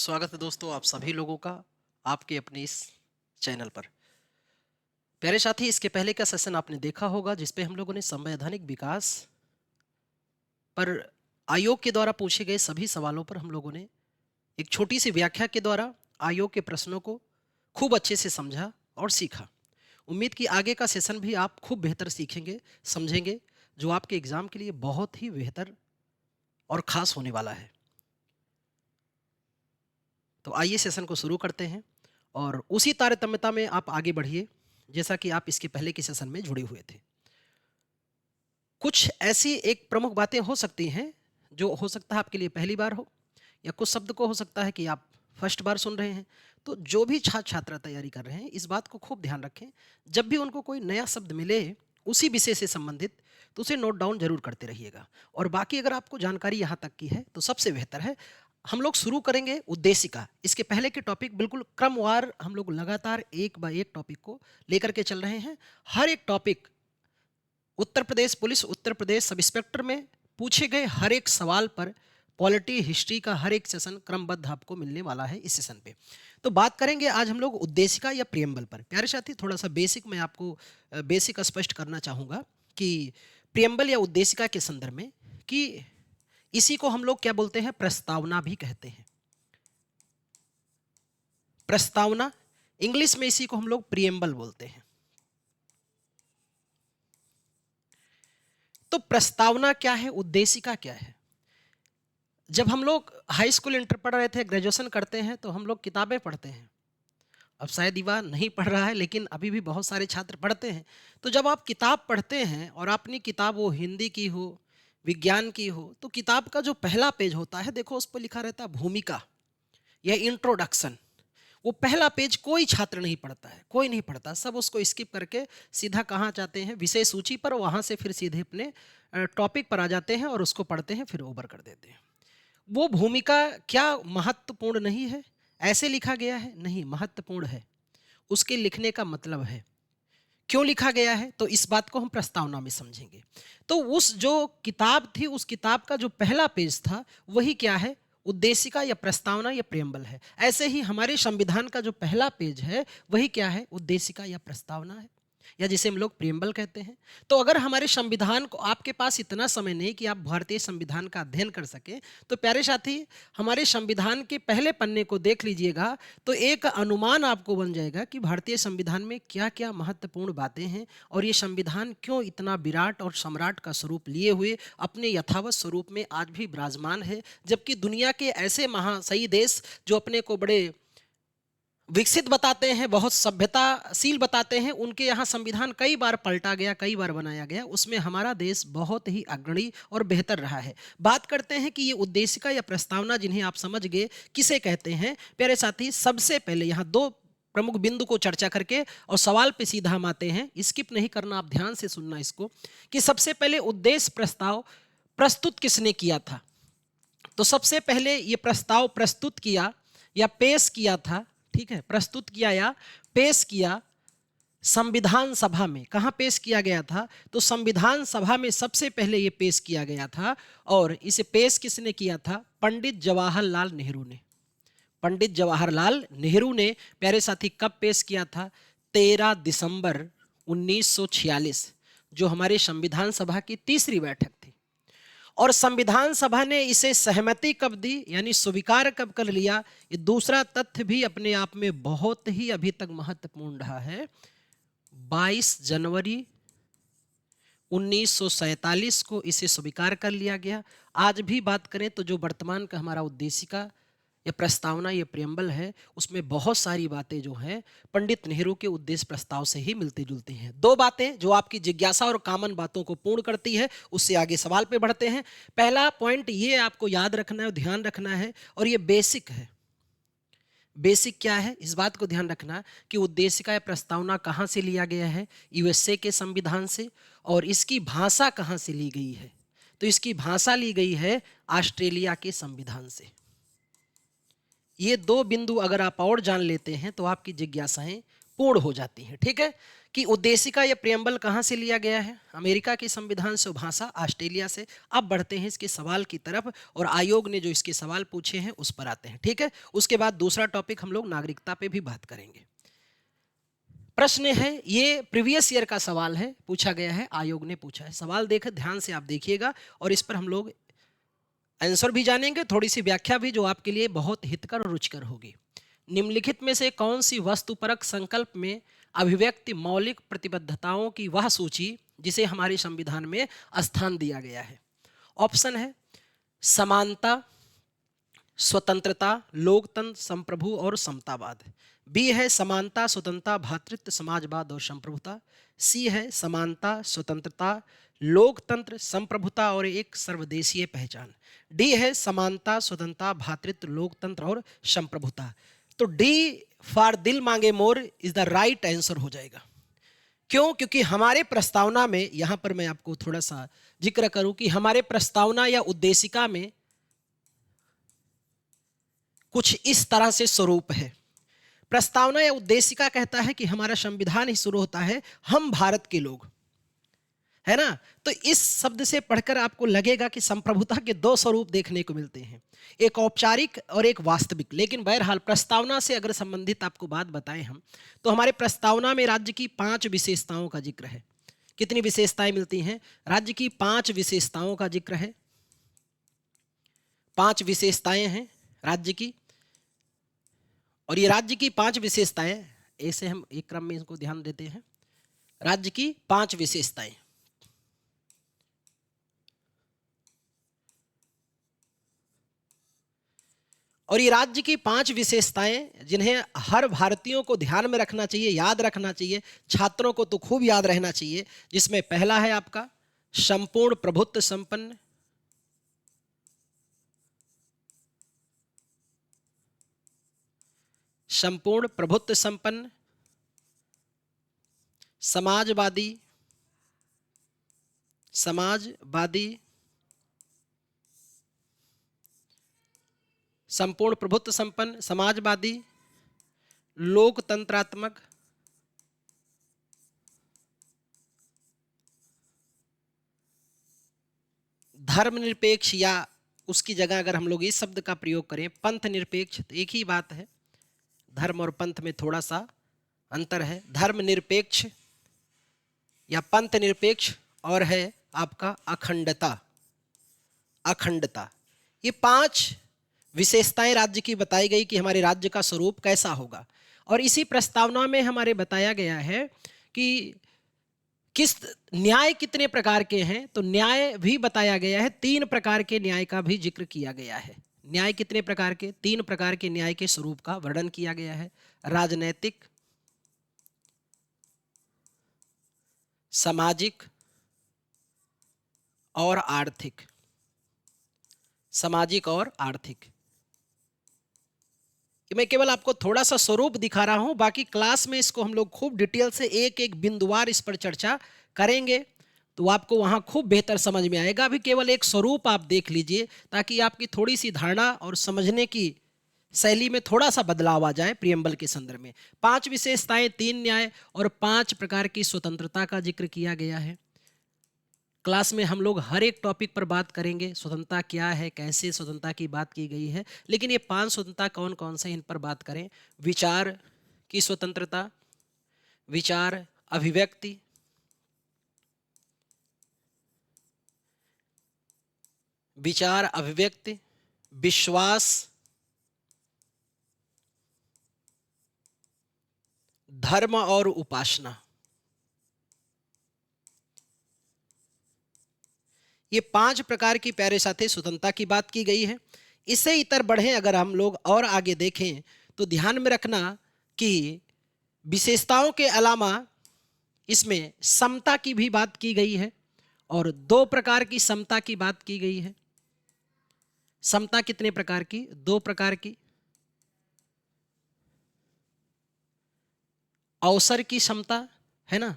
स्वागत है दोस्तों आप सभी लोगों का आपके अपने इस चैनल पर। प्यारे साथी, इसके पहले का सेशन आपने देखा होगा जिसपे हम लोगों ने संवैधानिक विकास पर आयोग के द्वारा पूछे गए सभी सवालों पर हम लोगों ने एक छोटी सी व्याख्या के द्वारा आयोग के प्रश्नों को खूब अच्छे से समझा और सीखा। उम्मीद की आगे का सेशन भी आप खूब बेहतर सीखेंगे, समझेंगे, जो आपके एग्जाम के लिए बहुत ही बेहतर और खास होने वाला है। तो आइए सेशन को शुरू करते हैं और उसी तारतम्यता में आप आगे बढ़िए जैसा कि आप इसके पहले के सेशन में जुड़े हुए थे। कुछ ऐसी एक प्रमुख बातें हो सकती हैं जो हो सकता है आपके लिए पहली बार हो, या कुछ शब्द को हो सकता है कि आप फर्स्ट बार सुन रहे हैं। तो जो भी छात्र छात्रा तैयारी कर रहे हैं इस बात को खूब ध्यान रखें, जब भी उनको कोई नया शब्द मिले उसी विषय से संबंधित, तो उसे नोट डाउन जरूर करते रहिएगा। और बाकी अगर आपको जानकारी यहाँ तक की है तो सबसे बेहतर है। हम लोग शुरू करेंगे उद्देशिका। इसके पहले के टॉपिक बिल्कुल क्रमवार हम लोग लगातार एक बाय एक टॉपिक को लेकर के चल रहे हैं। हर एक topic Uttar Pradesh police, Uttar Pradesh sub inspector में पूछे गए हर एक सवाल पर पॉलिटी हिस्ट्री का हर एक सेशन क्रमबद्ध आपको मिलने वाला है इस सेशन पे। तो बात करेंगे आज हम लोग उद्देशिका या प्रियम्बल पर। प्यारे साथी, थोड़ा सा बेसिक मैं आपको बेसिक स्पष्ट करना चाहूँगा कि प्रियम्बल या उद्देशिका के संदर्भ में कि इसी को हम लोग क्या बोलते हैं, प्रस्तावना भी कहते हैं। प्रस्तावना, इंग्लिश में इसी को हम लोग प्रियम्बल बोलते हैं। तो प्रस्तावना क्या है, उद्देशिका क्या है? जब हम लोग हाई स्कूल इंटर पढ़ रहे थे, ग्रेजुएशन करते हैं, तो हम लोग किताबें पढ़ते हैं। अब शायद युवा नहीं पढ़ रहा है लेकिन अभी भी बहुत सारे छात्र पढ़ते हैं। तो जब आप किताब पढ़ते हैं और अपनी किताब वो हिंदी की हो, विज्ञान की हो, तो किताब का जो पहला पेज होता है, देखो उस पर लिखा रहता है भूमिका या इंट्रोडक्शन। वो पहला पेज कोई छात्र नहीं पढ़ता है, कोई नहीं पढ़ता, सब उसको स्किप करके सीधा कहाँ जाते हैं, विषय सूची पर, वहाँ से फिर सीधे अपने टॉपिक पर आ जाते हैं और उसको पढ़ते हैं, फिर ओवर कर देते हैं। वो भूमिका क्या महत्वपूर्ण नहीं है? ऐसे लिखा गया है? नहीं, महत्वपूर्ण है। उसके लिखने का मतलब है। क्यों लिखा गया है? तो इस बात को हम प्रस्तावना में समझेंगे। तो उस जो किताब थी, उस किताब का जो पहला पेज था, वही क्या है? उद्देशिका या प्रस्तावना या प्रेम्बल है। ऐसे ही हमारे संविधान का जो पहला पेज है, वही क्या है? उद्देशिका या प्रस्तावना है, या जिसे हम लोग प्रियम्बल कहते हैं। तो अगर हमारे संविधान को, आपके पास इतना समय नहीं कि आप भारतीय संविधान का अध्ययन कर सकें, तो प्यारे साथी, हमारे संविधान के पहले पन्ने को देख लीजिएगा तो एक अनुमान आपको बन जाएगा कि भारतीय संविधान में क्या क्या महत्वपूर्ण बातें हैं और ये संविधान क्यों इतना विराट और सम्राट का स्वरूप लिए हुए अपने यथावत स्वरूप में आज भी विराजमान है। जबकि दुनिया के ऐसे महाशयी देश जो अपने को बड़े विकसित बताते हैं, बहुत सभ्यताशील बताते हैं, उनके यहाँ संविधान कई बार पलटा गया, कई बार बनाया गया, उसमें हमारा देश बहुत ही अग्रणी और बेहतर रहा है। बात करते हैं कि ये उद्देशिका या प्रस्तावना, जिन्हें आप समझ गए किसे कहते हैं। प्यारे साथी, सबसे पहले यहाँ दो प्रमुख बिंदु को चर्चा करके और सवाल पे सीधा हम आते हैं, स्किप नहीं करना, आप ध्यान से सुनना इसको, कि सबसे पहले उद्देश्य प्रस्ताव प्रस्तुत किसने किया था। तो सबसे पहले ये प्रस्ताव प्रस्तुत किया या पेश किया था, ठीक है, प्रस्तुत किया या पेश किया संविधान सभा में। कहां पेश किया गया था? तो संविधान सभा में सबसे पहले यह पेश किया गया था। और इसे पेश किसने किया था? पंडित जवाहरलाल नेहरू ने। पंडित जवाहरलाल नेहरू ने प्यारे साथी कब पेश किया था? 13 दिसंबर 1946, जो हमारे संविधान सभा की तीसरी बैठक थी। और संविधान सभा ने इसे सहमति कब दी, यानी स्वीकार कब कर लिया? ये दूसरा तथ्य भी अपने आप में बहुत ही अभी तक महत्वपूर्ण रहा है। 22 जनवरी 1947 को इसे स्वीकार कर लिया गया। आज भी बात करें तो जो वर्तमान का हमारा उद्देशिका या प्रस्तावना, ये प्रियम्बल है, उसमें बहुत सारी बातें जो हैं पंडित नेहरू के उद्देश्य प्रस्ताव से ही मिलती जुलती हैं। दो बातें जो आपकी जिज्ञासा और कॉमन बातों को पूर्ण करती है, उससे आगे सवाल पे बढ़ते हैं। पहला पॉइंट ये आपको याद रखना है, ध्यान रखना है, और ये बेसिक है। बेसिक क्या है? इस बात को ध्यान रखना कि उद्देशिका या प्रस्तावना कहाँ से लिया गया है? यूएसए के संविधान से। और इसकी भाषा कहाँ से ली गई है? तो इसकी भाषा ली गई है ऑस्ट्रेलिया के संविधान से। ये दो बिंदु अगर आप और जान लेते हैं तो आपकी जिज्ञासाएं पूर्ण हो जाती हैं। ठीक है, कि उद्देशिका या प्रियम्बल कहाँ से लिया गया है? अमेरिका के संविधान से, भाषा ऑस्ट्रेलिया से। अब बढ़ते हैं इसके सवाल की तरफ और आयोग ने जो इसके सवाल पूछे हैं उस पर आते हैं। ठीक है, उसके बाद दूसरा टॉपिक हम लोग नागरिकता पे भी बात करेंगे। प्रश्न है, ये प्रीवियस ईयर का सवाल है, पूछा गया है, आयोग ने पूछा है। सवाल देख ध्यान से आप देखिएगा और इस पर हम लोग आंसर भी जानेंगे, थोड़ी सी व्याख्या भी, जो आपके लिए बहुत हितकर और रुचिकर होगी। निम्नलिखित में से कौन सी वस्तुपरक संकल्प में अभिव्यक्ति मौलिक प्रतिबद्धताओं की वह सूची जिसे हमारे संविधान में स्थान दिया गया है? ऑप्शन है समानता, स्वतंत्रता, लोकतंत्र, संप्रभु और समतावाद। बी है समानता, स्वतंत्रता, भ्रातृत्व, समाजवाद और संप्रभुता। सी है समानता, स्वतंत्रता, लोकतंत्र, संप्रभुता और एक सर्वदेशीय पहचान। डी है समानता, स्वतंत्रता, भ्रातृत्व, लोकतंत्र और संप्रभुता। तो डी फॉर दिल मांगे more is the right answer हो जाएगा। क्यों? क्योंकि हमारे प्रस्तावना में, यहां पर मैं आपको थोड़ा सा जिक्र करूं कि हमारे प्रस्तावना या उद्देशिका में कुछ इस तरह से स्वरूप है। प्रस्तावना या उद्देशिका कहता है कि हमारा संविधान ही शुरू होता है हम भारत के लोग, है ना। तो इस शब्द से पढ़कर आपको लगेगा कि संप्रभुता के दो स्वरूप देखने को मिलते हैं, एक औपचारिक और एक वास्तविक। लेकिन बहरहाल प्रस्तावना से अगर संबंधित आपको बात बताएं हम, तो हमारे प्रस्तावना में राज्य की 5 विशेषताओं का जिक्र है। कितनी विशेषताएं मिलती हैं? राज्य की 5 विशेषताओं का जिक्र है। 5 विशेषताएं हैं राज्य की, और ये राज्य की 5 विशेषताएं, ऐसे हम एक क्रम में इसको ध्यान देते हैं। राज्य की 5 विशेषताएं, और ये राज्य की 5 विशेषताएं जिन्हें हर भारतीयों को ध्यान में रखना चाहिए, याद रखना चाहिए, छात्रों को तो खूब याद रहना चाहिए। जिसमें पहला है आपका संपूर्ण प्रभुत्व संपन्न, संपूर्ण प्रभुत्व संपन्न, समाजवादी, समाजवादी, संपूर्ण प्रभुत्व संपन्न, समाजवादी, लोकतंत्रात्मक, धर्मनिरपेक्ष, या उसकी जगह अगर हम लोग इस शब्द का प्रयोग करें पंथ निरपेक्ष, तो एक ही बात है, धर्म और पंथ में थोड़ा सा अंतर है। धर्मनिरपेक्ष या पंथ निरपेक्ष, और है आपका अखंडता, अखंडता। ये 5 विशेषताएं राज्य की बताई गई कि हमारे राज्य का स्वरूप कैसा होगा। और इसी प्रस्तावना में हमारे बताया गया है कि किस न्याय कितने प्रकार के हैं, तो न्याय भी बताया गया है। 3 प्रकार के न्याय का भी जिक्र किया गया है। न्याय कितने प्रकार के? 3 प्रकार के न्याय के स्वरूप का वर्णन किया गया है। राजनैतिक, सामाजिक और आर्थिक, सामाजिक और आर्थिक। मैं केवल आपको थोड़ा सा स्वरूप दिखा रहा हूं, बाकी क्लास में इसको हम लोग खूब डिटेल से एक एक बिंदुवार इस पर चर्चा करेंगे, तो आपको वहां खूब बेहतर समझ में आएगा। अभी केवल एक स्वरूप आप देख लीजिए ताकि आपकी थोड़ी सी धारणा और समझने की शैली में थोड़ा सा बदलाव आ जाए प्रियम्बल के संदर्भ में। 5 विशेषताएं, 3 न्याय और 5 प्रकार की स्वतंत्रता का जिक्र किया गया है। क्लास में हम लोग हर एक टॉपिक पर बात करेंगे, स्वतंत्रता क्या है, कैसे स्वतंत्रता की बात की गई है। लेकिन ये 5 स्वतंत्रता कौन कौन से, इन पर बात करें। विचार की स्वतंत्रता, विचार अभिव्यक्ति, विचार अभिव्यक्ति, विश्वास, धर्म और उपासना। ये 5 प्रकार की प्यारे साथी स्वतंत्रता की बात की गई है। इससे इतर बढ़े अगर हम लोग और आगे देखें तो ध्यान में रखना कि विशेषताओं के अलावा इसमें समता की भी बात की गई है, और 2 प्रकार की समता की बात की गई है। समता कितने प्रकार की? 2 प्रकार की। अवसर की समता, है ना,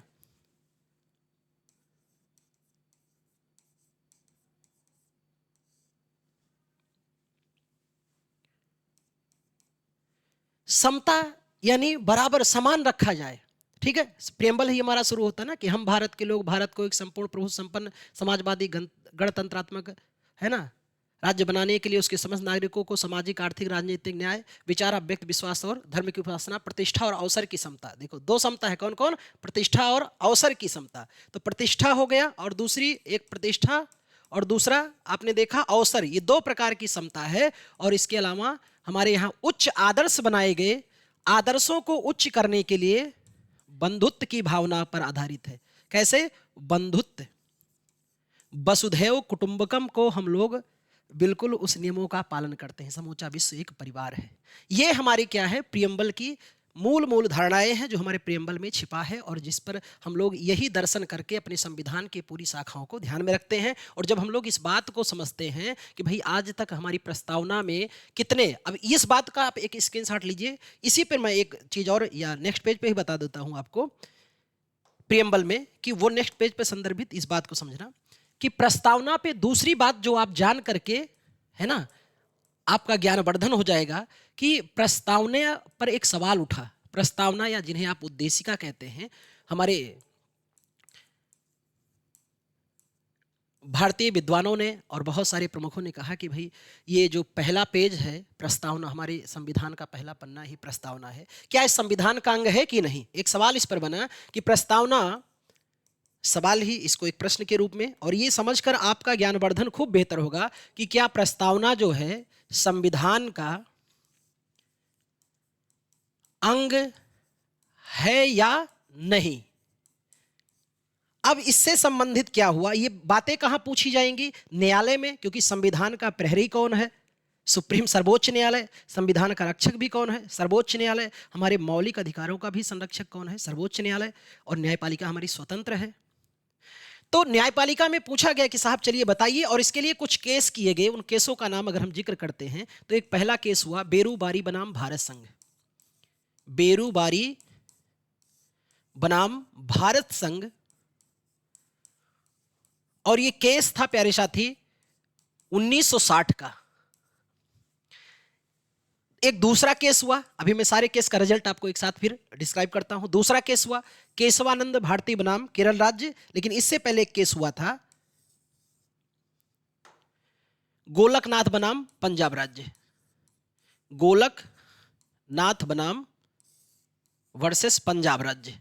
समता यानी बराबर समान रखा जाए। ठीक है, प्रेम्बल ही हमारा शुरू होता है ना कि हम भारत के लोग भारत को एक संपूर्ण प्रभु संपन्न समाजवादी गणतंत्रात्मक है ना राज्य बनाने के लिए उसके समस्त नागरिकों को सामाजिक आर्थिक राजनीतिक न्याय विचार अव्यक्त विश्वास और धर्म की उपासना प्रतिष्ठा और अवसर की समता। देखो दो समता है, कौन कौन? प्रतिष्ठा और अवसर की समता। तो प्रतिष्ठा हो गया और दूसरी एक प्रतिष्ठा और दूसरा आपने देखा अवसर, ये दो प्रकार की समता है। और इसके अलावा हमारे यहाँ उच्च आदर्श बनाए गए, आदर्शों को उच्च करने के लिए बंधुत्व की भावना पर आधारित है। कैसे? बंधुत्व, वसुधैव कुटुंबकम को हम लोग बिल्कुल उस नियमों का पालन करते हैं। समूचा विश्व एक परिवार है। ये हमारी क्या है? प्रियम्बल की मूल धारणाएं हैं जो हमारे प्रियम्बल में छिपा है और जिस पर हम लोग यही दर्शन करके अपने संविधान की पूरी शाखाओं को ध्यान में रखते हैं। और जब हम लोग इस बात को समझते हैं कि भाई आज तक हमारी प्रस्तावना में कितने, अब इस बात का आप एक स्क्रीनशॉट लीजिए, इसी पर मैं एक चीज और या नेक्स्ट पेज पे ही बता देता हूं आपको प्रियम्बल में, कि वो नेक्स्ट पेज पे संदर्भित इस बात को समझना कि प्रस्तावना पे दूसरी बात जो आप जान करके है ना आपका ज्ञानवर्धन हो जाएगा कि प्रस्तावना पर एक सवाल उठा। प्रस्तावना या जिन्हें आप उद्देशिका कहते हैं, हमारे भारतीय विद्वानों ने और बहुत सारे प्रमुखों ने कहा कि भाई ये जो पहला पेज है प्रस्तावना, हमारे संविधान का पहला पन्ना ही प्रस्तावना है। क्या इस संविधान का अंग है कि नहीं? एक सवाल इस पर बना कि प्रस्तावना, सवाल ही इसको एक प्रश्न के रूप में, और ये समझकर आपका ज्ञानवर्धन खूब बेहतर होगा कि क्या प्रस्तावना जो है संविधान का अंग है या नहीं। अब इससे संबंधित क्या हुआ, ये बातें कहां पूछी जाएंगी? न्यायालय में, क्योंकि संविधान का प्रहरी कौन है? सुप्रीम सर्वोच्च न्यायालय। संविधान का रक्षक भी कौन है? सर्वोच्च न्यायालय। हमारे मौलिक अधिकारों का भी संरक्षक कौन है? सर्वोच्च न्यायालय। और न्यायपालिका हमारी स्वतंत्र है। तो न्यायपालिका में पूछा गया कि साहब चलिए बताइए, और इसके लिए कुछ केस किए गए। उन केसों का नाम अगर हम जिक्र करते हैं तो एक पहला केस हुआ बेरूबारी बनाम भारत संघ। बेरूबारी बनाम भारत संघ, और ये केस था प्यारे साथी 1960 का। एक दूसरा केस हुआ, अभी मैं सारे केस का रिजल्ट आपको एक साथ फिर डिस्क्राइब करता हूं। दूसरा केस हुआ केशवानंद भारती बनाम केरल राज्य, लेकिन इससे पहले एक केस हुआ था गोलकनाथ बनाम पंजाब राज्य। गोलकनाथ बनाम वर्सेस पंजाब राज्य,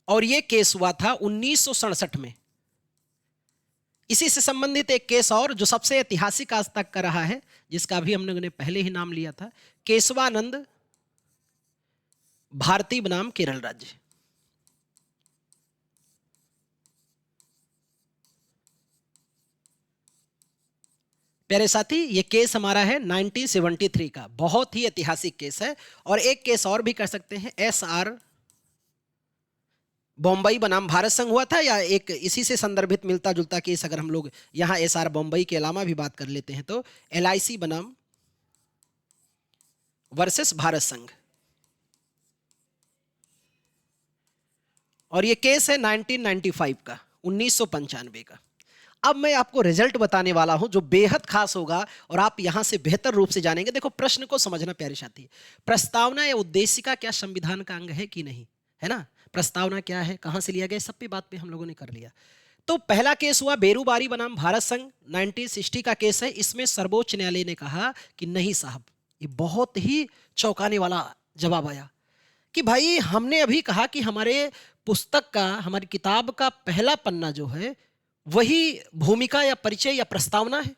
और यह केस हुआ था 1967 में। इसी से संबंधित एक केस और जो सबसे ऐतिहासिक आज तक का रहा है, जिसका अभी हम लोगों ने पहले ही नाम लिया था, केशवानंद भारती बनाम केरल राज्य। प्यारे साथी, ये केस हमारा है 1973 का, बहुत ही ऐतिहासिक केस है। और एक केस और भी कर सकते हैं, SR बॉम्बई बनाम भारत संघ हुआ था, या एक इसी से संदर्भित मिलता जुलता केस अगर हम लोग यहां SR बॉम्बई के अलावा भी बात कर लेते हैं तो LIC बनाम वर्सेस भारत संघ, और ये केस है 1995 का, 1995 का। अब मैं आपको रिजल्ट बताने वाला हूं जो बेहद खास होगा और आप यहां से बेहतर रूप से जानेंगे। देखो प्रश्न को समझना प्यारे साथी, प्रस्तावना या उद्देशिका क्या संविधान का अंग है कि नहीं, है ना? प्रस्तावना क्या है, कहां से लिया गया, सब पे बात पे हम लोगों ने कर लिया। तो पहला केस हुआ बेरूबारी बनाम भारत संघ, 1960 का केस है। इसमें सर्वोच्च न्यायालय ने कहा कि नहीं साहब, ये बहुत ही चौंकाने वाला जवाब आया कि भाई हमने अभी कहा कि हमारे पुस्तक का, हमारी किताब का पहला पन्ना जो है वही भूमिका या परिचय या प्रस्तावना है,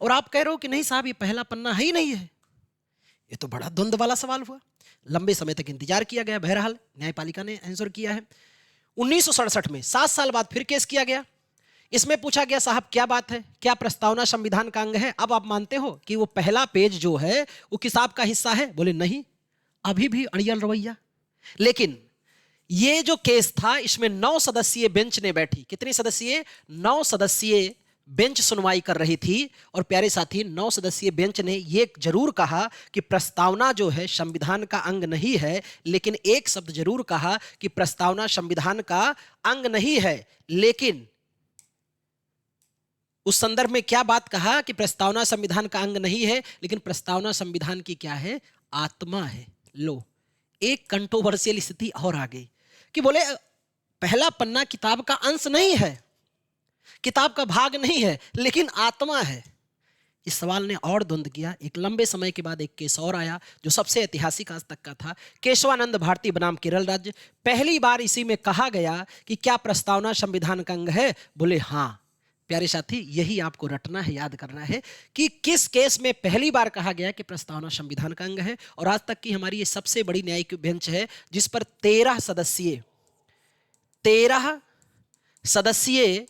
और आप कह रहे हो कि नहीं साहब ये पहला पन्ना है ही नहीं है। ये तो बड़ा द्वंद वाला सवाल हुआ। लंबे समय तक इंतजार किया गया, बहरहाल न्यायपालिका ने आंसर किया है। 1967 में 7 साल बाद फिर केस किया गया। इसमें पूछा गया साहब क्या बात है, क्या प्रस्तावना संविधान का अंग है? अब आप मानते हो कि वो पहला पेज जो है वो किताब का हिस्सा है? बोले नहीं, अभी भी अड़ियल रवैया। लेकिन ये जो केस था इसमें 9 सदस्यीय बेंच ने बैठी। कितनी सदस्यीय? 9 सदस्यीय बेंच सुनवाई कर रही थी। और प्यारे साथी, 9 सदस्यीय बेंच ने यह जरूर कहा कि प्रस्तावना जो है संविधान का अंग नहीं है, लेकिन एक शब्द जरूर कहा कि प्रस्तावना संविधान का अंग नहीं है, लेकिन उस संदर्भ में क्या बात कहा कि प्रस्तावना संविधान का अंग नहीं है, लेकिन प्रस्तावना संविधान की क्या है, आत्मा है। लो, एक कंट्रोवर्शियल स्थिति और आ गई कि बोले पहला पन्ना किताब का अंश नहीं है, किताब का भाग नहीं है, लेकिन आत्मा है। इस सवाल ने और द्वंद किया। एक लंबे समय के बाद एक केस और आया जो सबसे ऐतिहासिक आज तक का था। केशवानंद भारती बनाम केरल राज्य। पहली बार इसी में कहा गया कि क्या प्रस्तावना संविधान का अंग है? बोले हाँ। प्यारे साथी, यही आपको रटना है, याद करना है कि किस केस में पहली बार कहा गया कि प्रस्तावना संविधान का अंग है। और आज तक की हमारी ये सबसे बड़ी न्यायिक बेंच है जिस पर 13 सदस्यीय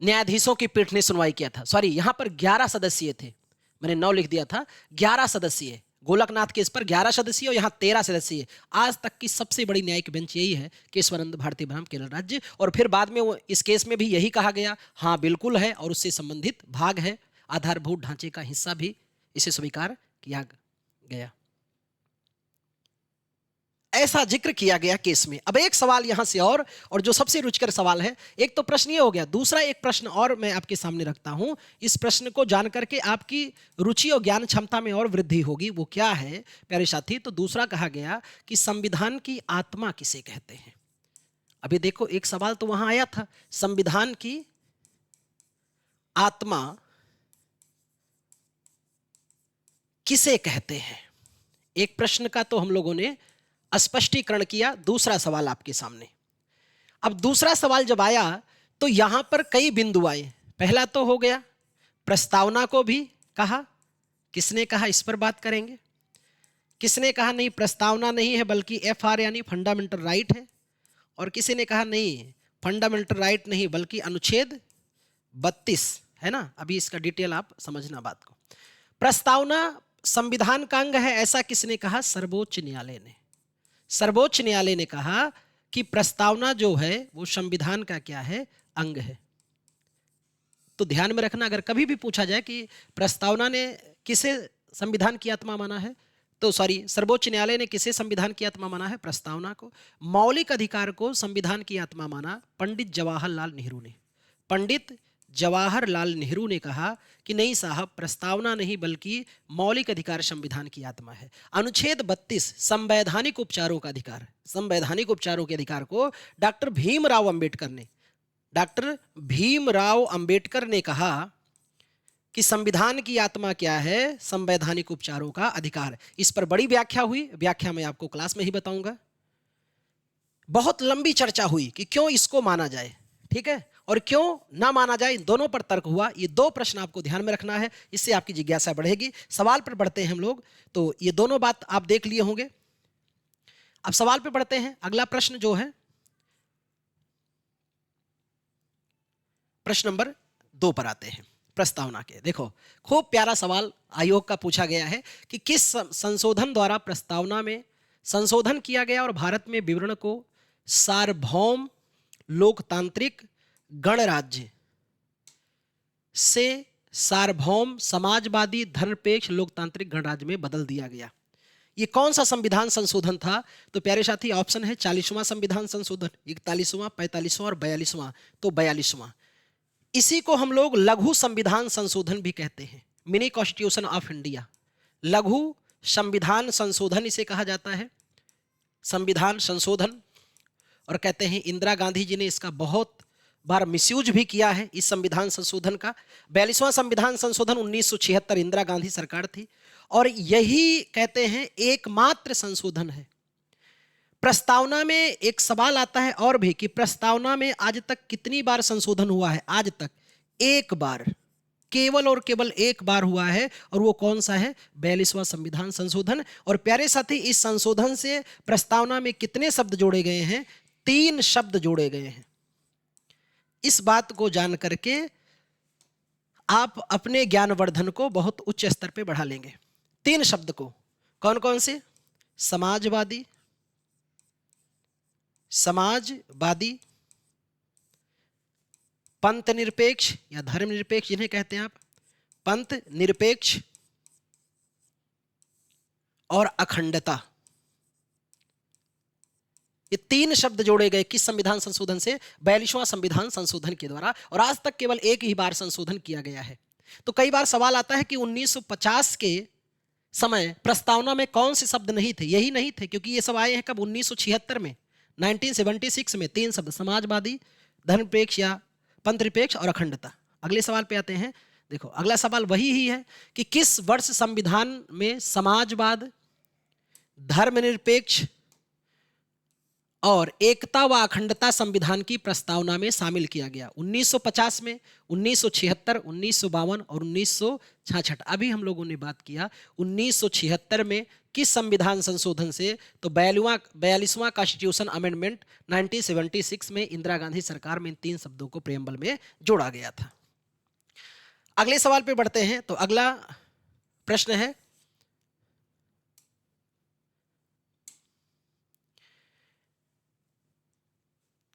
न्यायाधीशों की पीठ ने सुनवाई किया था। सॉरी, यहां पर 11 सदस्यीय थे, मैंने 9 लिख दिया था। 11 सदस्यीय, गोलकनाथ केस पर 11 सदस्यीय और यहां 13 सदस्यीय। आज तक की सबसे बड़ी न्यायिक बेंच यही है, केशवानंद भारती बनाम केरल राज्य। और फिर बाद में वो इस केस में भी यही कहा गया, हाँ बिल्कुल है, और उससे संबंधित भाग है, आधारभूत ढांचे का हिस्सा भी इसे स्वीकार किया गया। ऐसा जिक्र किया गया केस में। अब एक सवाल यहां से और जो सबसे रुचिकर सवाल है, एक तो प्रश्न ये हो गया, दूसरा एक प्रश्न और मैं आपके सामने रखता हूं। इस प्रश्न को जानकर के आपकी रुचि और ज्ञान क्षमता में और वृद्धि होगी। वो क्या है प्यारे साथी? तो दूसरा कहा गया कि संविधान की आत्मा किसे कहते हैं। अभी देखो, एक सवाल तो वहां आया था, संविधान की आत्मा किसे कहते हैं। एक प्रश्न का तो हम लोगों ने स्पष्टीकरण किया। दूसरा सवाल आपके सामने। अब दूसरा सवाल जब आया तो यहां पर कई बिंदु आए। पहला तो हो गया, प्रस्तावना को भी कहा। किसने कहा, इस पर बात करेंगे। किसने कहा नहीं, प्रस्तावना नहीं है बल्कि FR यानी फंडामेंटल राइट है। और किसी ने कहा नहीं, फंडामेंटल राइट नहीं बल्कि अनुच्छेद 32 है ना। अभी इसका डिटेल आप समझना बात को। प्रस्तावना संविधान का अंग है, ऐसा किसने कहा? सर्वोच्च न्यायालय ने। सर्वोच्च न्यायालय ने कहा कि प्रस्तावना जो है वो संविधान का क्या है, अंग है। तो ध्यान में रखना, अगर कभी भी पूछा जाए कि प्रस्तावना ने किसे संविधान की आत्मा माना है, तो सॉरी, सर्वोच्च न्यायालय ने किसे संविधान की आत्मा माना है? प्रस्तावना को। मौलिक अधिकार को संविधान की आत्मा माना पंडित जवाहरलाल नेहरू ने। पंडित जवाहरलाल नेहरू ने कहा कि नहीं साहब, प्रस्तावना नहीं बल्कि मौलिक अधिकार संविधान की आत्मा है। अनुच्छेद 32 संवैधानिक उपचारों का अधिकार, संवैधानिक उपचारों के अधिकार को डॉक्टर भीमराव अंबेडकर ने कहा कि संविधान की आत्मा क्या है? संवैधानिक उपचारों का अधिकार। इस पर बड़ी व्याख्या हुई, व्याख्या मैं आपको क्लास में ही बताऊंगा। बहुत लंबी चर्चा हुई कि क्यों इसको माना जाए, ठीक है, और क्यों ना माना जाए, इन दोनों पर तर्क हुआ। ये दो प्रश्न आपको ध्यान में रखना है, इससे आपकी जिज्ञासा बढ़ेगी। सवाल पर बढ़ते हैं हम लोग। तो ये दोनों बात आप देख लिए होंगे। अब सवाल पे बढ़ते हैं। अगला प्रश्न जो है, प्रश्न नंबर 2 पर आते हैं, प्रस्तावना के। देखो, खूब प्यारा सवाल आयोग का पूछा गया है कि किस संशोधन द्वारा प्रस्तावना में संशोधन किया गया और भारत में विवरण को सार्वभौम लोकतांत्रिक गणराज्य से सार्वभौम समाजवादी धर्मनिरपेक्ष लोकतांत्रिक गणराज्य में बदल दिया गया। ये कौन सा संविधान संशोधन था? तो प्यारे साथी, ऑप्शन है 40वां संविधान संशोधन, 41वां, 45वां और 42वां। तो 42वां। इसी को हम लोग लघु संविधान संशोधन भी कहते हैं, मिनी कॉन्स्टिट्यूशन ऑफ इंडिया। लघु संविधान संशोधन इसे कहा जाता है, संविधान संशोधन। और कहते हैं इंदिरा गांधी जी ने इसका बहुत बार मिसयूज भी किया है, इस संविधान संशोधन का। 42वां संविधान संशोधन 1976, इंदिरा गांधी सरकार थी, और यही कहते हैं एकमात्र संशोधन है। प्रस्तावना में एक सवाल आता है और भी कि प्रस्तावना में आज तक कितनी बार संशोधन हुआ है? आज तक एक बार, केवल और केवल एक बार हुआ है, और वो कौन सा है? 42वां संविधान संशोधन। और प्यारे साथी, इस संशोधन से प्रस्तावना में कितने शब्द जोड़े गए हैं? 3 शब्द जोड़े गए हैं। इस बात को जान करके आप अपने ज्ञानवर्धन को बहुत उच्च स्तर पे बढ़ा लेंगे। 3 शब्द को, कौन कौन से? समाजवादी, पंथ निरपेक्ष या धर्म निरपेक्ष जिन्हें कहते हैं आप, पंथ निरपेक्ष, और अखंडता। ये 3 शब्द जोड़े गए किस संविधान संशोधन से? 42वां संविधान संशोधन के द्वारा, और आज तक केवल एक ही बार संशोधन किया गया है। तो कई बार सवाल आता है कि 1950 के समय प्रस्तावना में कौन से शब्द नहीं थे? यही नहीं थे, क्योंकि ये सब आए हैं कब? 1976 में, 1976 में 3 शब्द, समाजवादी, धर्मनिरपेक्ष या पंथनिरपेक्ष और अखंडता। अगले सवाल पे आते हैं। देखो अगला सवाल वही ही है कि किस वर्ष संविधान में समाजवाद, धर्मनिरपेक्ष और एकता व अखंडता संविधान की प्रस्तावना में शामिल किया गया? 1950 में, 1976, 1952 और 1966। अभी हम लोगों ने बात किया 1976 में किस संविधान संशोधन से? तो 42वां कॉन्स्टिट्यूशन अमेंडमेंट 1976 में इंदिरा गांधी सरकार में इन 3 शब्दों को प्रेम्बल में जोड़ा गया था। अगले सवाल पे बढ़ते हैं। तो अगला प्रश्न है,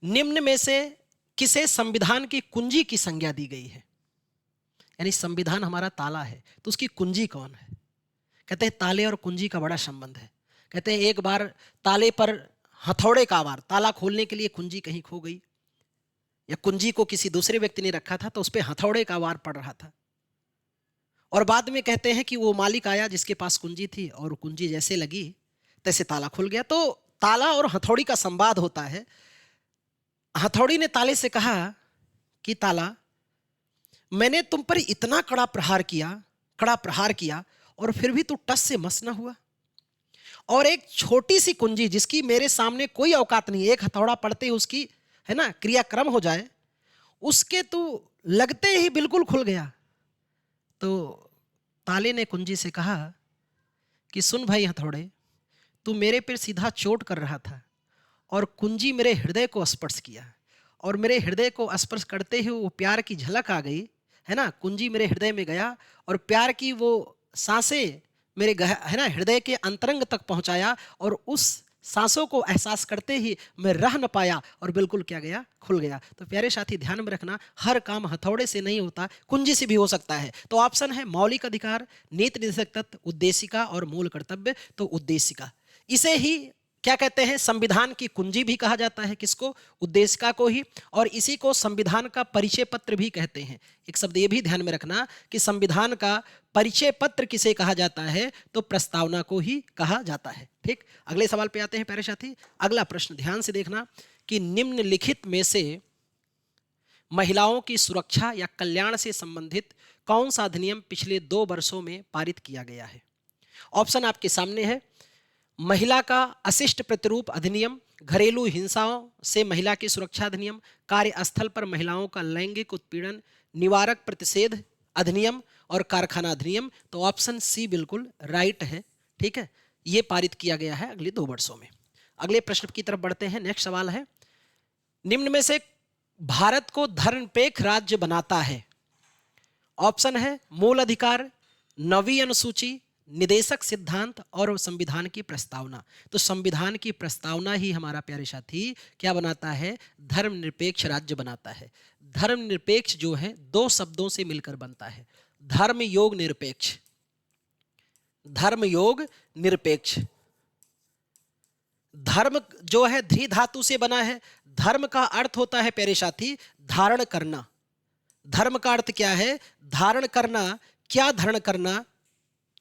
निम्न में से किसे संविधान की कुंजी की संज्ञा दी गई है? यानी संविधान हमारा ताला है, तो उसकी कुंजी कौन है? कहते हैं ताले और कुंजी का बड़ा संबंध है। कहते हैं एक बार ताले पर हथौड़े का वार, ताला खोलने के लिए कुंजी कहीं खो गई या कुंजी को किसी दूसरे व्यक्ति ने रखा था, तो उस पर हथौड़े का वार पड़ रहा था, और बाद में कहते हैं कि वो मालिक आया जिसके पास कुंजी थी, और कुंजी जैसे लगी तैसे ताला खुल गया। तो ताला और हथौड़ी का संवाद होता है। हथौड़ी ने ताले से कहा कि ताला, मैंने तुम पर इतना कड़ा प्रहार किया और फिर भी तू टस से मस न हुआ, और एक छोटी सी कुंजी जिसकी मेरे सामने कोई औकात नहीं, एक हथौड़ा पड़ते ही उसकी है ना क्रियाक्रम हो जाए, उसके तू लगते ही बिल्कुल खुल गया। तो ताले ने कुंजी से कहा कि सुन भाई हथौड़े, तू मेरे पर सीधा चोट कर रहा था और कुंजी मेरे हृदय को स्पर्श किया, और मेरे हृदय को स्पर्श करते ही वो प्यार की झलक आ गई, है ना। कुंजी मेरे हृदय में गया और प्यार की वो सांसें मेरे है ना हृदय के अंतरंग तक पहुंचाया, और उस सांसों को एहसास करते ही मैं रह न पाया और बिल्कुल क्या गया, खुल गया। तो प्यारे साथी ध्यान में रखना, हर काम हथौड़े से नहीं होता, कुंजी से भी हो सकता है। तो ऑप्शन है मौलिक अधिकार, नीति निर्देशक तत्व, उद्देशिका और मूल कर्तव्य। तो उद्देशिका, इसे ही क्या कहते हैं, संविधान की कुंजी भी कहा जाता है। किसको? उद्देशिका को ही। और इसी को संविधान का परिचय पत्र भी कहते हैं। एक शब्द ये भी ध्यान में रखना कि संविधान का परिचय पत्र किसे कहा जाता है? तो प्रस्तावना को ही कहा जाता है। ठीक, अगले सवाल पे आते हैं प्यारे साथी। अगला प्रश्न ध्यान से देखना कि निम्नलिखित में से महिलाओं की सुरक्षा या कल्याण से संबंधित कौन सा अधिनियम पिछले 2 वर्षों में पारित किया गया है? ऑप्शन आपके सामने है। महिला का अशिष्ट प्रतिरूप अधिनियम, घरेलू हिंसाओं से महिला की सुरक्षा अधिनियम, कार्यस्थल पर महिलाओं का लैंगिक उत्पीड़न निवारक प्रतिषेध अधिनियम और कारखाना अधिनियम। तो ऑप्शन सी बिल्कुल राइट है। ठीक है, ये पारित किया गया है अगले 2 वर्षों में। अगले प्रश्न की तरफ बढ़ते हैं। नेक्स्ट सवाल है, निम्न में से भारत को धर्मनिरपेक्ष राज्य बनाता है? ऑप्शन है मूल अधिकार, 9वीं अनुसूची, निदेशक सिद्धांत और संविधान की प्रस्तावना। तो संविधान की प्रस्तावना ही हमारा प्यारे साथी क्या बनाता है? धर्मनिरपेक्ष राज्य बनाता है। धर्मनिरपेक्ष जो है 2 शब्दों से मिलकर बनता है, धर्म योग निरपेक्ष। धर्म योग निरपेक्ष, धर्म जो है धी धातु से बना है। धर्म का अर्थ होता है प्यारे साथी धारण करना। धर्म का अर्थ क्या है? धारण करना। क्या धारण करना?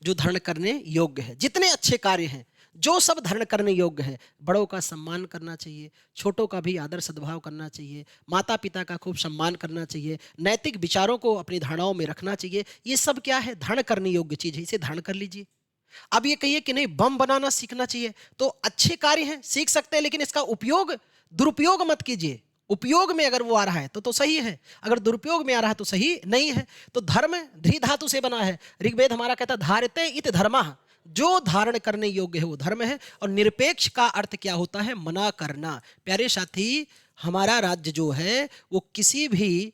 जो धारण करने योग्य है। जितने अच्छे कार्य हैं जो सब धारण करने योग्य है। बड़ों का सम्मान करना चाहिए, छोटों का भी आदर सद्भाव करना चाहिए, माता पिता का खूब सम्मान करना चाहिए, नैतिक विचारों को अपनी धारणाओं में रखना चाहिए। ये सब क्या है? धारण करने योग्य चीज है, इसे धारण कर लीजिए। अब ये कहिए कि नहीं बम बनाना सीखना चाहिए, तो अच्छे कार्य हैं, सीख सकते हैं, लेकिन इसका उपयोग दुरुपयोग मत कीजिए। उपयोग में अगर वो आ रहा है तो सही है, अगर दुरुपयोग में आ रहा है तो सही नहीं है। तो धर्म धी धातु से बना है। ऋग्वेद हमारा कहता है धारते इत धर्मः, जो धारण करने योग्य है वो धर्म है। और निरपेक्ष का अर्थ क्या होता है? मना करना। प्यारे साथी, हमारा राज्य जो है वो किसी भी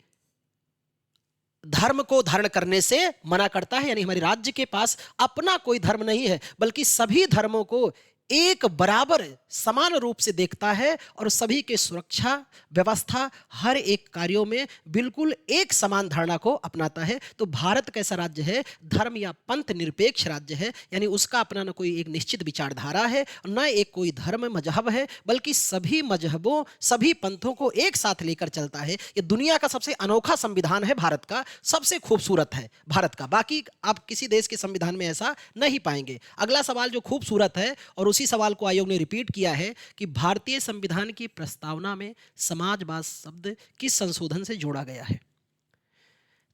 धर्म को धारण करने से मना करता है। यानी हमारे राज्य के पास अपना कोई धर्म नहीं है, बल्कि सभी धर्मों को एक बराबर समान रूप से देखता है और सभी के सुरक्षा व्यवस्था हर एक कार्यों में बिल्कुल एक समान धारणा को अपनाता है। तो भारत कैसा राज्य है? धर्म या पंथ निरपेक्ष राज्य है, यानी उसका अपना न कोई एक निश्चित विचारधारा है, न एक कोई धर्म मजहब है, बल्कि सभी मजहबों सभी पंथों को एक साथ लेकर चलता है। ये दुनिया का सबसे अनोखा संविधान है, भारत का सबसे खूबसूरत है भारत का। बाकी आप किसी देश के संविधान में ऐसा नहीं पाएंगे। अगला सवाल जो खूबसूरत है और उसी सवाल को आयोग ने रिपीट किया है कि भारतीय संविधान की प्रस्तावना में समाजवाद शब्द किस संशोधन से जोड़ा गया है?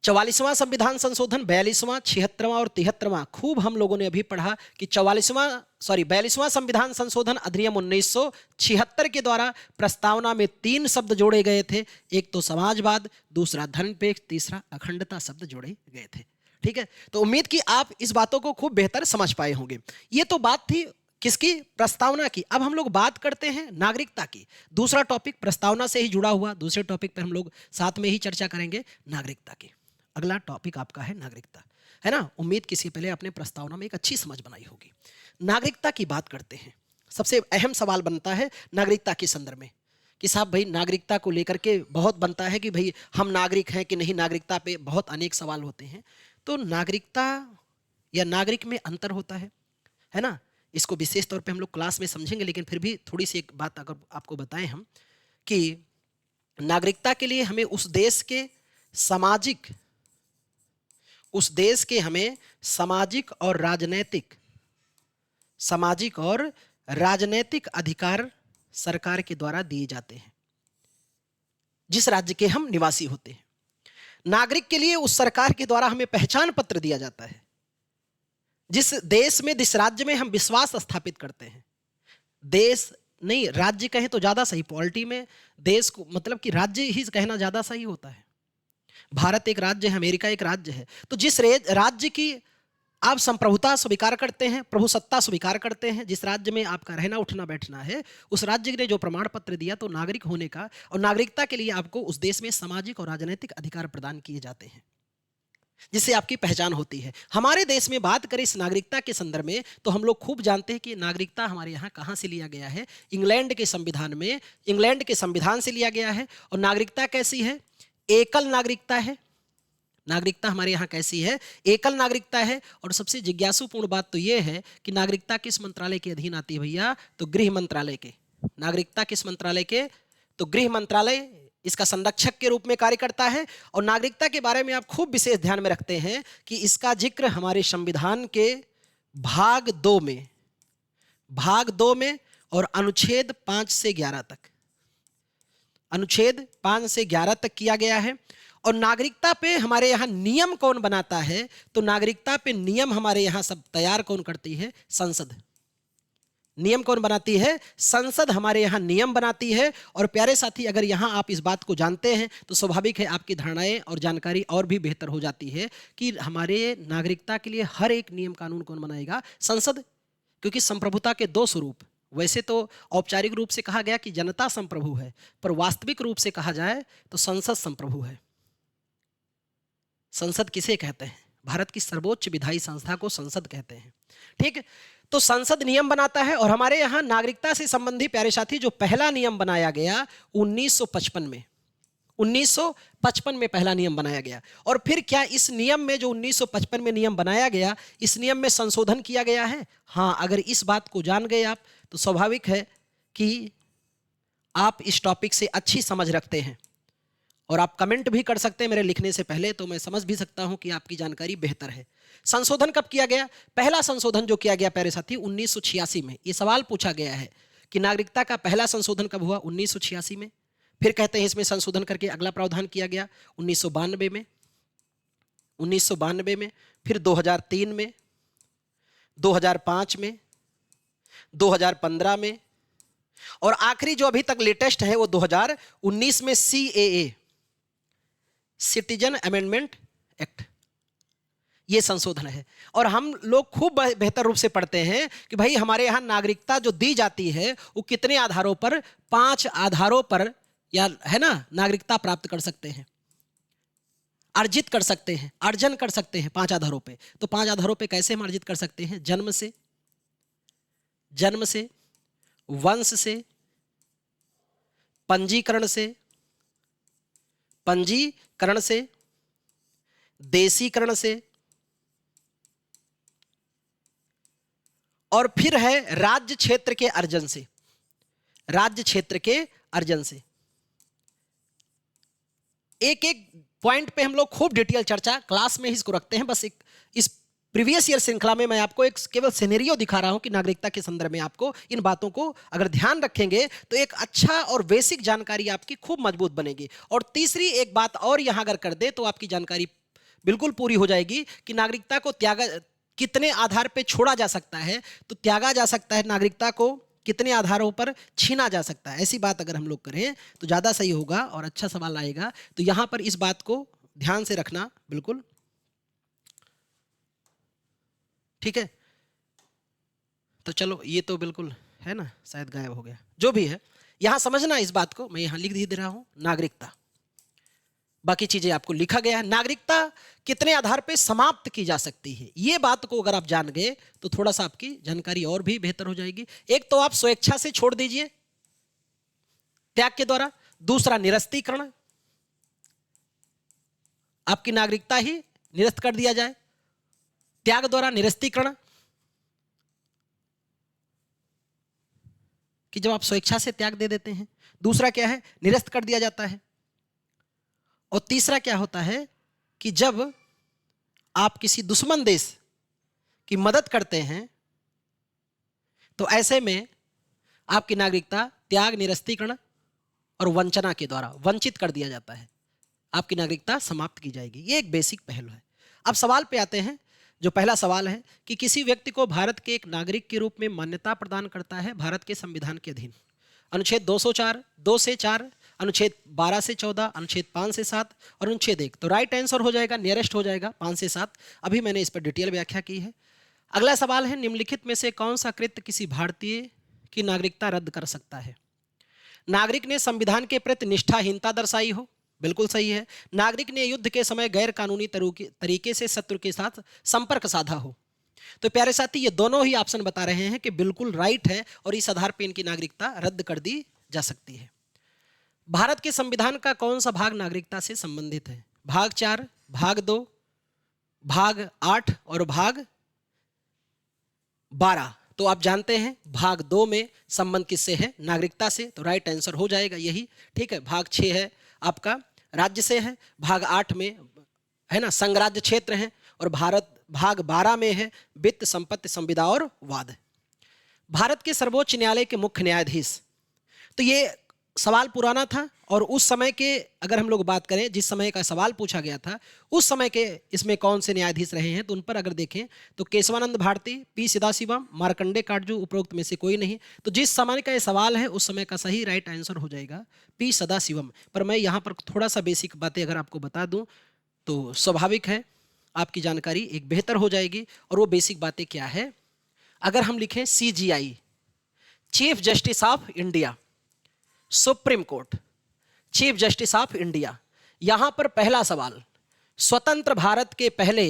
44वां संविधान संशोधन, 42वां, 76वां और 73वां। खूब हम लोगों ने अभी पढ़ा कि 42वां संविधान संशोधन अधिनियम 1976 के द्वारा प्रस्तावना में 3 शब्द जोड़े गए थे। एक तो समाजवाद, दूसरा धर्मनिरपेक्ष, तीसरा अखंडता शब्द जोड़े गए थे। ठीक है, तो उम्मीद कि आप इस बातों को खूब बेहतर समझ पाए होंगे। ये तो बात थी किसकी? प्रस्तावना की। अब हम लोग बात करते हैं नागरिकता की। दूसरा टॉपिक प्रस्तावना से ही जुड़ा हुआ, दूसरे टॉपिक पर हम लोग साथ में ही चर्चा करेंगे नागरिकता की। अगला टॉपिक आपका है नागरिकता, है ना? उम्मीद किसी पहले आपने प्रस्तावना में एक अच्छी समझ बनाई होगी। नागरिकता की बात करते हैं, सबसे अहम सवाल बनता है नागरिकता के संदर्भ में कि साहब भाई नागरिकता को लेकर के बहुत बनता है कि भाई हम नागरिक हैं कि नहीं, नागरिकता पे बहुत अनेक सवाल होते हैं। तो नागरिकता या नागरिक में अंतर होता है ना? इसको विशेष तौर पे हम लोग क्लास में समझेंगे, लेकिन फिर भी थोड़ी सी एक बात अगर आपको बताएं हम कि नागरिकता के लिए हमें उस देश के सामाजिक और राजनैतिक अधिकार सरकार के द्वारा दिए जाते हैं जिस राज्य के हम निवासी होते हैं। नागरिक के लिए उस सरकार के द्वारा हमें पहचान पत्र दिया जाता है जिस देश में, जिस राज्य में हम विश्वास स्थापित करते हैं। देश नहीं, राज्य कहें तो ज्यादा सही, पॉलिटी में देश को मतलब कि राज्य ही कहना ज्यादा सही होता है। भारत एक राज्य है, अमेरिका एक राज्य है। तो जिस राज्य की आप संप्रभुता स्वीकार करते हैं, प्रभुसत्ता स्वीकार करते हैं, जिस राज्य में आपका रहना उठना बैठना है, उस राज्य ने जो प्रमाण पत्र दिया तो नागरिक होने का, और नागरिकता के लिए आपको उस देश में सामाजिक और राजनीतिक अधिकार प्रदान किए जाते हैं जिससे आपकी पहचान होती है। हमारे देश में बात करें इस नागरिकता के संदर्भ में तो हम लोग खूब जानते हैं कि नागरिकता हमारे यहाँ कहाँ से लिया गया है? इंग्लैंड के संविधान से लिया गया है। और नागरिकता कैसी है? एकल नागरिकता है। नागरिकता हमारे यहाँ कैसी है? एकल नागरिकता है। और सबसे जिज्ञासुपूर्ण बात तो यह है कि नागरिकता किस मंत्रालय के अधीन आती है भैया? तो गृह मंत्रालय के। नागरिकता किस मंत्रालय के? तो गृह मंत्रालय इसका संरक्षक के रूप में कार्य करता है। और नागरिकता के बारे में आप खूब विशेष ध्यान में रखते हैं कि इसका जिक्र हमारे संविधान के भाग 2 में और अनुच्छेद 5 से 11 तक किया गया है। और नागरिकता पे हमारे यहाँ नियम कौन बनाता है? तो नागरिकता पे नियम हमारे यहाँ सब तैयार कौन करती है? संसद। नियम कौन बनाती है? संसद हमारे यहाँ नियम बनाती है। और प्यारे साथी, अगर यहाँ आप इस बात को जानते हैं तो स्वाभाविक है आपकी धारणाएं और जानकारी और भी बेहतर हो जाती है कि हमारे नागरिकता के लिए हर एक नियम कानून कौन बनाएगा? संसद। क्योंकि संप्रभुता के 2 स्वरूप, वैसे तो औपचारिक रूप से कहा गया कि जनता संप्रभु है, पर वास्तविक रूप से कहा जाए तो संसद संप्रभु है। संसद किसे कहते हैं? भारत की सर्वोच्च विधायी संस्था को संसद कहते हैं। ठीक है, तो संसद नियम बनाता है। और हमारे यहाँ नागरिकता से संबंधी प्यारे साथी जो पहला नियम बनाया गया 1955 में पहला नियम बनाया गया। और फिर क्या इस नियम में जो 1955 में नियम बनाया गया, इस नियम में संशोधन किया गया है? हाँ, अगर इस बात को जान गए आप तो स्वाभाविक है कि आप इस टॉपिक से अच्छी समझ रखते हैं। और आप कमेंट भी कर सकते हैं मेरे लिखने से पहले, तो मैं समझ भी सकता हूं कि आपकी जानकारी बेहतर है। संशोधन कब किया गया? पहला संशोधन जो किया गया प्यारे साथी 1986 में। ये सवाल पूछा गया है कि नागरिकता का पहला संशोधन कब हुआ? 1986 में। फिर कहते हैं इसमें संशोधन करके अगला प्रावधान किया गया 1992 में, फिर 2003 में, 2005 में, 2015 में, और आखिरी जो अभी तक लेटेस्ट है वो 2019 में CAA, सिटीजन अमेंडमेंट एक्ट, ये संशोधन है। और हम लोग खूब बेहतर रूप से पढ़ते हैं कि भाई हमारे यहाँ नागरिकता जो दी जाती है वो कितने आधारों पर? 5 आधारों पर, या है ना, नागरिकता प्राप्त कर सकते हैं, अर्जित कर सकते हैं, अर्जन कर सकते हैं 5 आधारों पे। तो 5 आधारों पे कैसे हम अर्जित कर सकते हैं? जन्म से, वंश से, पंजीकरण से, पंजीकरण से, देशीकरण से, और फिर है राज्य क्षेत्र के अर्जन से। राज्य क्षेत्र के अर्जन से एक एक पॉइंट पे हम लोग खूब डिटेल चर्चा क्लास में ही इसको रखते हैं। बस एक इस प्रीवियस ईयर श्रृंखला में मैं आपको एक केवल सिनेरियो दिखा रहा हूं कि नागरिकता के संदर्भ में आपको इन बातों को अगर ध्यान रखेंगे तो एक अच्छा और बेसिक जानकारी आपकी खूब मजबूत बनेगी। और तीसरी एक बात और यहां अगर कर दे तो आपकी जानकारी बिल्कुल पूरी हो जाएगी कि नागरिकता को त्यागा कितने आधार पर छोड़ा जा सकता है, तो त्यागा जा सकता है नागरिकता को कितने आधारों पर छीना जा सकता है। ऐसी बात अगर हम लोग करें तो ज़्यादा सही होगा और अच्छा सवाल आएगा। तो यहाँ पर इस बात को ध्यान से रखना बिल्कुल ठीक है। तो चलो ये तो बिल्कुल है ना, शायद गायब हो गया, जो भी है यहाँ समझना इस बात को। मैं यहाँ लिख दे रहा हूँ नागरिकता, बाकी चीजें आपको लिखा गया है। नागरिकता कितने आधार पे समाप्त की जा सकती है, ये बात को अगर आप जान गए तो थोड़ा सा आपकी जानकारी और भी बेहतर हो जाएगी। एक तो आप स्वेच्छा से छोड़ दीजिए त्याग के द्वारा, दूसरा निरस्तीकरण, आपकी नागरिकता ही निरस्त कर दिया जाए त्याग द्वारा, निरस्तीकरण कि जब आप स्वेच्छा से त्याग दे देते हैं। दूसरा क्या है, निरस्त कर दिया जाता है। और तीसरा क्या होता है कि जब आप किसी दुश्मन देश की मदद करते हैं तो ऐसे में आपकी नागरिकता त्याग, निरस्तीकरण और वंचना के द्वारा वंचित कर दिया जाता है, आपकी नागरिकता समाप्त की जाएगी। ये एक बेसिक पहलू है। अब सवाल पे आते हैं। जो पहला सवाल है कि किसी व्यक्ति को भारत के एक नागरिक के रूप में मान्यता प्रदान करता है भारत के संविधान के अधीन। अनुच्छेद 204, 2 से 4, अनुच्छेद 12 से 14, अनुच्छेद 5 से 7 और अनुच्छेद 1। तो राइट आंसर हो जाएगा, नियरेस्ट हो जाएगा 5 से 7। अभी मैंने इस पर डिटेल व्याख्या की है। अगला सवाल है, निम्नलिखित में से कौन सा कृत्य किसी भारतीय की नागरिकता रद्द कर सकता है? नागरिक ने संविधान के प्रति निष्ठाहीनता दर्शाई हो, बिल्कुल सही है। नागरिक ने युद्ध के समय गैर कानूनी तरीके से शत्रु के साथ संपर्क साधा हो। तो प्यारे साथी, ये दोनों ही ऑप्शन बता रहे हैं कि बिल्कुल राइट है और इस आधार पर इनकी नागरिकता रद्द कर दी जा सकती है। भारत के संविधान का कौन सा भाग नागरिकता से संबंधित है? भाग 4, भाग 2, भाग 8 और भाग 12। तो आप जानते हैं भाग 2 में संबंध किससे है? नागरिकता से। तो राइट आंसर हो जाएगा यही, ठीक है। भाग 6 है आपका राज्य से है, भाग 8 में है ना संघराज्य क्षेत्र है, और भाग 12 में है वित्त, संपत्ति, संविदा और वाद। भारत के सर्वोच्च न्यायालय के मुख्य न्यायाधीश, तो ये सवाल पुराना था और उस समय के अगर हम लोग बात करें, जिस समय का सवाल पूछा गया था उस समय के इसमें कौन से न्यायाधीश रहे हैं, तो उन पर अगर देखें तो केशवानंद भारती, पी सदाशिवम, मार्कंडे काटजू, उपरोक्त में से कोई नहीं। तो जिस समय का ये सवाल है उस समय का सही राइट आंसर हो जाएगा पी सदाशिवम। पर मैं यहाँ पर थोड़ा सा बेसिक बातें अगर आपको बता दूँ तो स्वाभाविक है आपकी जानकारी एक बेहतर हो जाएगी। और वो बेसिक बातें क्या है, अगर हम लिखें CJI, chief justice of India, supreme court, chief justice of India, यहां पर पहला सवाल स्वतंत्र भारत के पहले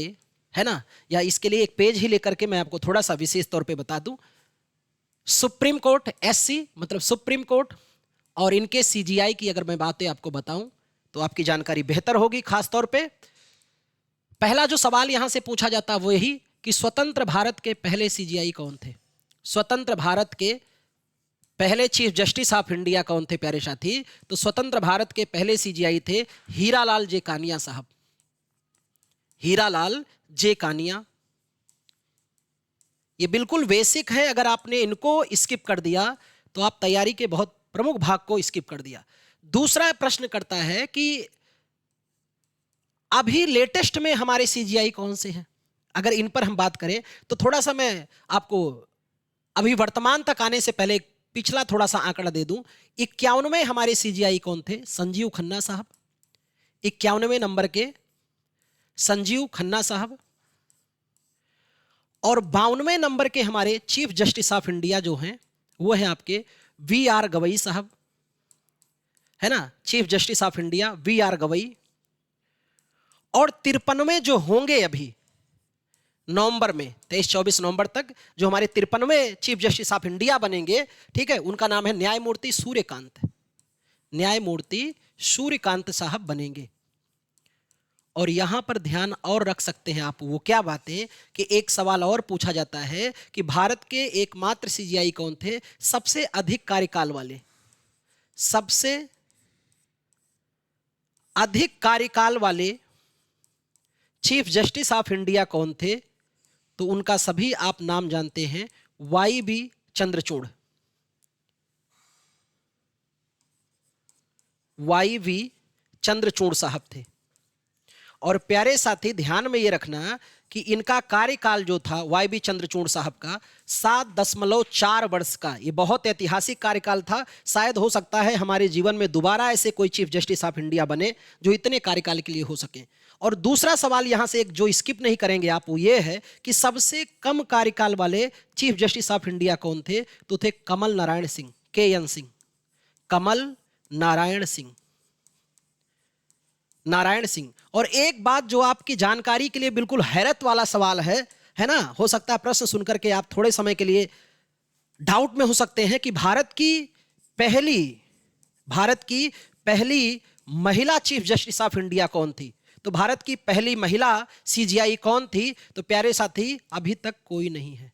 है ना, या इसके लिए एक पेज ही लेकर के मैं आपको थोड़ा सा विशेष तौर पे बता दूं। सुप्रीम कोर्ट, SC मतलब सुप्रीम कोर्ट, और इनके CJI की अगर मैं बातें आपको बताऊं तो आपकी जानकारी बेहतर होगी। खास तौर पे पहला जो सवाल यहां से पूछा जाता वो यही कि स्वतंत्र भारत के पहले CJI कौन थे? स्वतंत्र भारत के पहले चीफ जस्टिस ऑफ इंडिया कौन थे प्यारे साथी? तो स्वतंत्र भारत के पहले CJI थे हीरालाल जे कानिया साहब, हीरालाल जे कानिया। ये बिल्कुल बेसिक है, अगर आपने इनको स्किप कर दिया तो आप तैयारी के बहुत प्रमुख भाग को स्किप कर दिया। दूसरा प्रश्न करता है कि अभी लेटेस्ट में हमारे CJI कौन से हैं? अगर इन पर हम बात करें तो थोड़ा सा मैं आपको अभी वर्तमान तक आने से पहले पिछला थोड़ा सा आंकड़ा दे दूं। 51वें हमारे CJI कौन थे? संजीव खन्ना साहब, 51वें नंबर के संजीव खन्ना साहब। और 52वें नंबर के हमारे चीफ जस्टिस ऑफ इंडिया जो हैं वो हैं आपके VR गवई साहब, है ना, chief justice of India VR Gavai. और 53वें जो होंगे अभी नवंबर में 23-24 नवंबर तक जो हमारे 53वें चीफ जस्टिस ऑफ इंडिया बनेंगे, ठीक है, उनका नाम है न्यायमूर्ति सूर्यकांत। न्यायमूर्ति सूर्यकांत साहब बनेंगे। और यहां पर ध्यान और रख सकते हैं आप, वो क्या बातें कि एक सवाल और पूछा जाता है कि भारत के एकमात्र सीजीआई कौन थे सबसे अधिक कार्यकाल वाले, सबसे अधिक कार्यकाल वाले चीफ जस्टिस ऑफ इंडिया कौन थे? तो उनका सभी आप नाम जानते हैं, वाई.बी. चंद्रचूड़। वाई.बी. चंद्रचूड़ साहब थे। और प्यारे साथी ध्यान में ये रखना कि इनका कार्यकाल जो था वाई.बी. चंद्रचूड़ साहब का 7.4 वर्ष का, ये बहुत ऐतिहासिक कार्यकाल था। शायद हो सकता है हमारे जीवन में दोबारा ऐसे कोई चीफ जस्टिस ऑफ इंडिया बने जो इतने कार्यकाल के लिए हो सके। और दूसरा सवाल यहां से एक जो स्किप नहीं करेंगे आप, वो ये है कि सबसे कम कार्यकाल वाले चीफ जस्टिस ऑफ इंडिया कौन थे? तो थे कमल नारायण सिंह, के.एन. सिंह, कमल नारायण सिंह, नारायण सिंह। और एक बात जो आपकी जानकारी के लिए बिल्कुल हैरत वाला सवाल है ना, हो सकता है प्रश्न सुनकर के आप थोड़े समय के लिए डाउट में हो सकते हैं कि भारत की पहली महिला चीफ जस्टिस ऑफ इंडिया कौन थी? तो भारत की पहली महिला सीजीआई कौन थी? तो प्यारे साथी, अभी तक कोई नहीं है।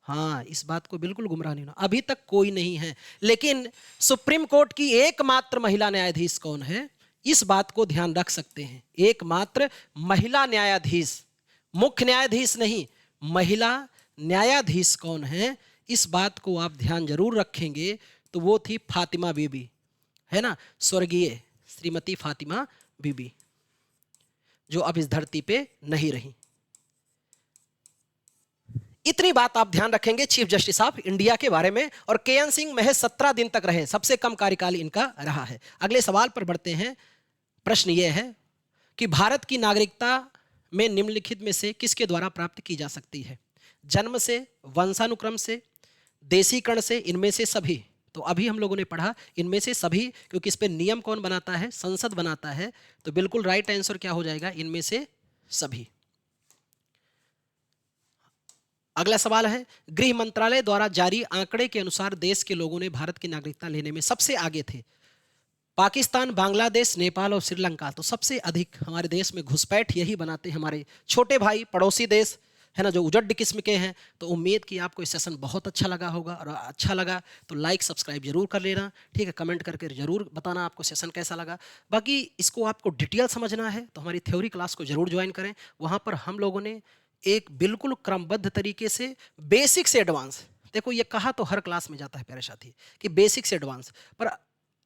हाँ, इस बात को बिल्कुल गुमराह नहीं होना, अभी तक कोई नहीं है। लेकिन सुप्रीम कोर्ट की एकमात्र महिला न्यायाधीश कौन है, इस बात को ध्यान रख सकते हैं। एकमात्र महिला न्यायाधीश, मुख्य न्यायाधीश नहीं, महिला न्यायाधीश कौन है, इस बात को आप ध्यान जरूर रखेंगे। तो वो थी फातिमा बीबी, है ना, स्वर्गीय श्रीमती फातिमा बीबी, जो अब इस धरती पे नहीं रही। इतनी बात आप ध्यान रखेंगे चीफ जस्टिस ऑफ इंडिया के बारे में। और के.एन. सिंह महज 17 दिन तक रहे, सबसे कम कार्यकाल इनका रहा है। अगले सवाल पर बढ़ते हैं। प्रश्न यह है कि भारत की नागरिकता में निम्नलिखित में से किसके द्वारा प्राप्त की जा सकती है? जन्म से, वंशानुक्रम से, देशीकरण से, इनमें से सभी। तो अभी हम लोगों ने पढ़ा इनमें से सभी, क्योंकि इस पे नियम कौन बनाता है? संसद बनाता है। तो बिल्कुल राइट आंसर क्या हो जाएगा? इनमें से सभी। अगला सवाल है, गृह मंत्रालय द्वारा जारी आंकड़े के अनुसार देश के लोगों ने भारत की नागरिकता लेने में सबसे आगे थे पाकिस्तान, बांग्लादेश, नेपाल और श्रीलंका। तो सबसे अधिक हमारे देश में घुसपैठ यही बनाते हैं हमारे छोटे भाई पड़ोसी देश, है ना, जो उजड़ किस्म के हैं। तो उम्मीद कि आपको इस सेशन बहुत अच्छा लगा होगा, और अच्छा लगा तो लाइक सब्सक्राइब जरूर कर लेना, ठीक है। कमेंट करके जरूर बताना आपको सेशन कैसा लगा। बाकी इसको आपको डिटेल समझना है तो हमारी थ्योरी क्लास को जरूर ज्वाइन करें। वहाँ पर हम लोगों ने एक बिल्कुल क्रमबद्ध तरीके से बेसिक से एडवांस, देखो ये कहा तो हर क्लास में जाता है प्यारे साथी कि बेसिक से एडवांस, पर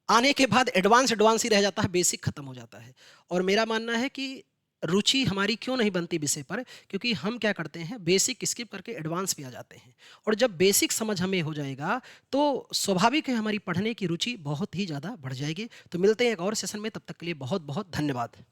आने के बाद एडवांस ही रह जाता है, बेसिक खत्म हो जाता है। और मेरा मानना है कि रुचि हमारी क्यों नहीं बनती विषय पर, क्योंकि हम क्या करते हैं, बेसिक स्किप करके एडवांस पे आ जाते हैं। और जब बेसिक समझ हमें हो जाएगा तो स्वाभाविक है हमारी पढ़ने की रुचि बहुत ही ज़्यादा बढ़ जाएगी। तो मिलते हैं एक और सेशन में, तब तक के लिए बहुत बहुत धन्यवाद।